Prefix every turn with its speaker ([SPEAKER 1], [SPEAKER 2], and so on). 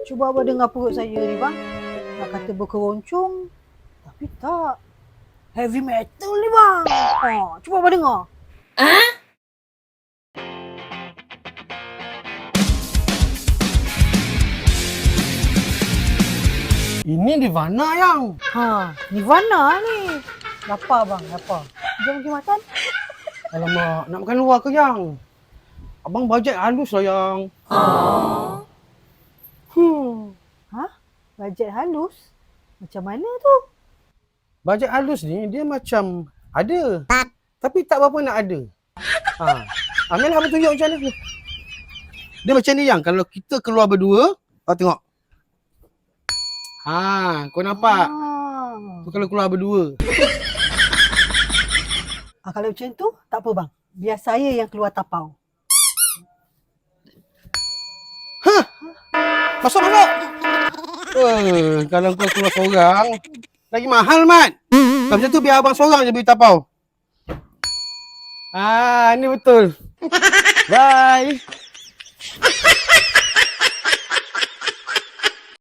[SPEAKER 1] Cuba abang dengar perut saya ni bang. Nak kata berkeroncong, tapi tak. Heavy metal ni bang. Cuba abang dengar.
[SPEAKER 2] Ini Nirvana yang.
[SPEAKER 1] Nirvana ni. Lapar bang, lapar. Jom pergi makan.
[SPEAKER 2] Alamak, nak makan luar ke yang? Abang bajet halus lah yang.
[SPEAKER 1] Bajet halus? Macam mana tu?
[SPEAKER 2] Bajet halus ni dia macam ada. Tapi tak berapa nak ada. Ambil abang tunjuk macam mana. Dia macam ni yang. Kalau kita keluar berdua, kau tengok. Kau nampak? Tu kalau keluar berdua.
[SPEAKER 1] Kalau macam tu, tak apa bang. Biar saya yang keluar tapau.
[SPEAKER 2] Masuk. Kalau kau keluar seorang, lagi mahal, Mat. Kalau macam tu biar abang seorang je beli tapau. Ni betul. Bye.